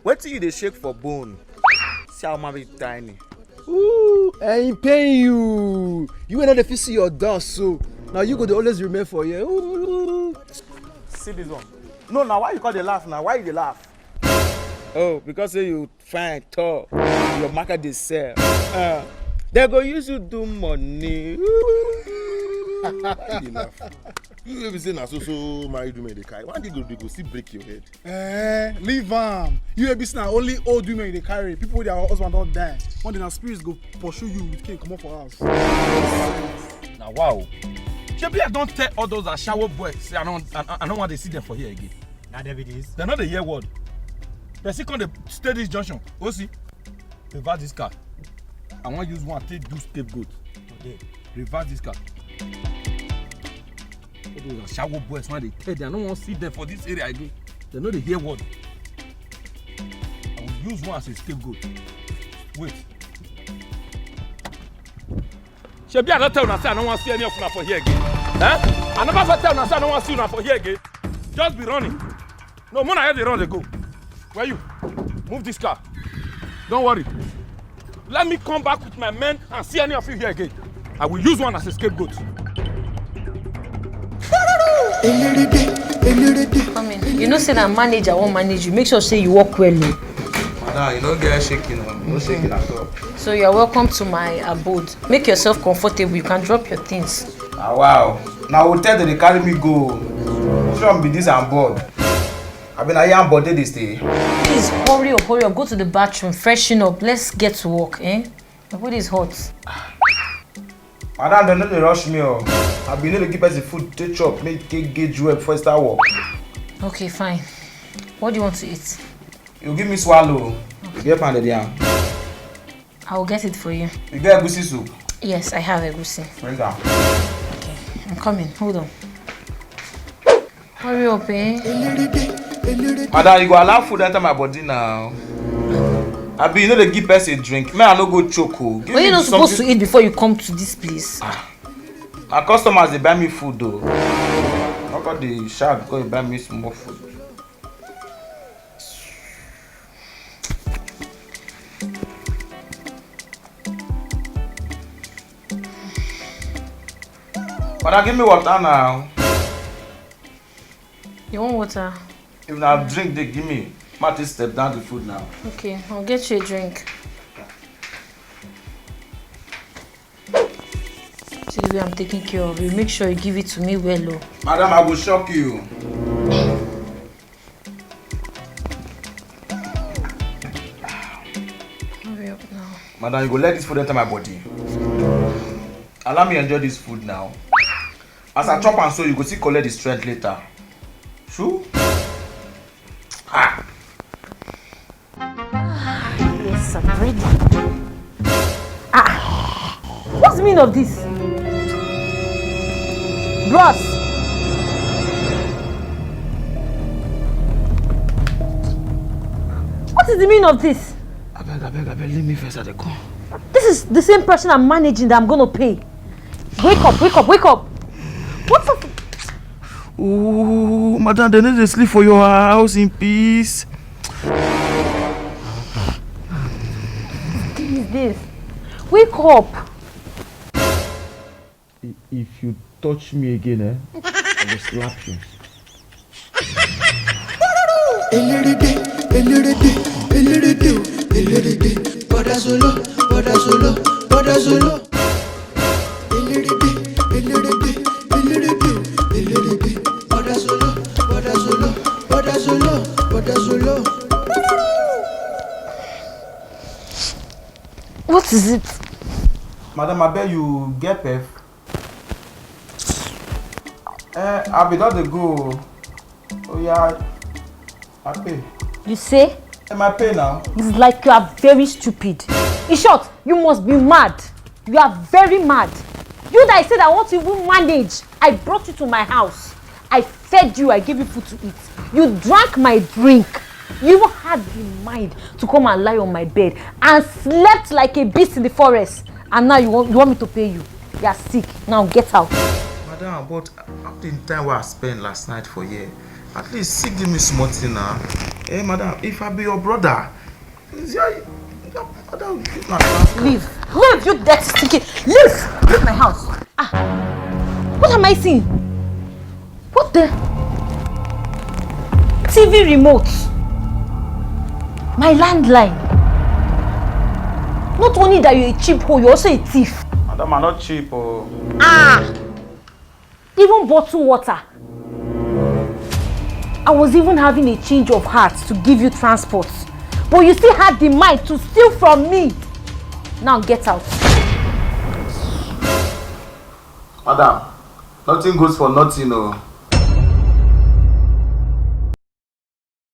What till you they shake for bone? See how man be tiny. Ooh, I ain't paying you. You ain't not see your dust, so now you could always remain for you. Ooh. See this one. No, now why you call the laugh now? Why you dey laugh? Oh, because say you fine, tall, your market dey sell. They go use you do money. Why you laugh? You ever say na so married women dey carry? One day go still break your head. Leave am. You be now only old women dey carry. People with their husband don't die. One day na spirits go pursue you with cane come up for us. Now wow. Shebi I don't tell all those Ashawo boys say I don't want to see them for here again. Now there it is. They're not the hear word. They see come the stay this junction. OC, reverse this car. I want use one take do scapegoat. Okay. Reverse this car. All those Ashawo boys now they tell them I don't want to see them for this area again. They know the hear word. I will use one as a scapegoat. Wait. Shebi I don't tell you say I don't want to see any of you for here again. I never tell you say I don't want to see you for here again. Just be running. No, Mona here they run they go. Where you? Move this car. Don't worry. Let me come back with my men and see any of you here again. I will use one as a scapegoat. Come in. You know say that manager won't manage you. Make sure say you walk well. Madam, you don't get shaking. No shaking at all. So you are welcome to my abode. Make yourself comfortable. You can drop your things. Ah wow. Now hotel they carry me go. Sure be this I'm bored. I been here bored this day. Please hurry up. Go to the bathroom, freshen up. Let's get to work, eh? My body is hot. Madam, don't rush me. I been able to give us the food to chop, make get you before I start work. Okay, fine. What do you want to eat? You give me swallow. Okay. You get pounded yam. I will get it for you. You get egusi soup? Yes, I have egusi. Bring down. Okay, I'm coming. Hold on. Hurry up, eh? Madam, you go allow food enter my body now. I be you know they give person a drink. Man, I no go choke. But you're not supposed to eat before you come to this place. My customers they buy me food though. How come they shout because they buy me some more food? Madam, give me water now. You want water? If na drink, they give me. Marty, step down the food now. Okay, I'll get you a drink. See the way I'm taking care of you. Make sure you give it to me well, oh. Madam, I will shock you. Hurry up now. Madam, you go let this food enter my body. Allow me enjoy this food now. As I chop and so, you go see collect the strength later. True? Yes, I'm ready. What's the meaning of this? Bros! What is the meaning of this? I beg, leave me first at the call. This is the same person I'm managing that I'm gonna pay. Wake up! What's up? Ooh, madam, they need to sleep for your house in peace. What is this? Wake up! If you touch me again, I will slap you. What is it? Madam, I bet you get pef. I'll be done to go. Oh yeah, I pay. You say? Am I pay now? It's like you are very stupid. In short, you must be mad. You are very mad. You that I said I want to even manage. I brought you to my house. I fed you, I gave you food to eat. You drank my drink. You even had the mind to come and lie on my bed and slept like a beast in the forest. And now you want me to pay you. You are sick. Now get out. Madam, but after the time I spent last night for you, at least give me something now. Hey, madam, if I be your brother, madam, Leave, you dirty stinking. Leave my house. What am I seeing? What the? TV remote. My landline. Not only that you're a cheap hoe, you're also a thief. madam, I'm not cheap. Oh. Even bottled water. I was even having a change of heart to give you transport. But you still had the mind to steal from me. Now get out. Madam, nothing goes for nothing, oh.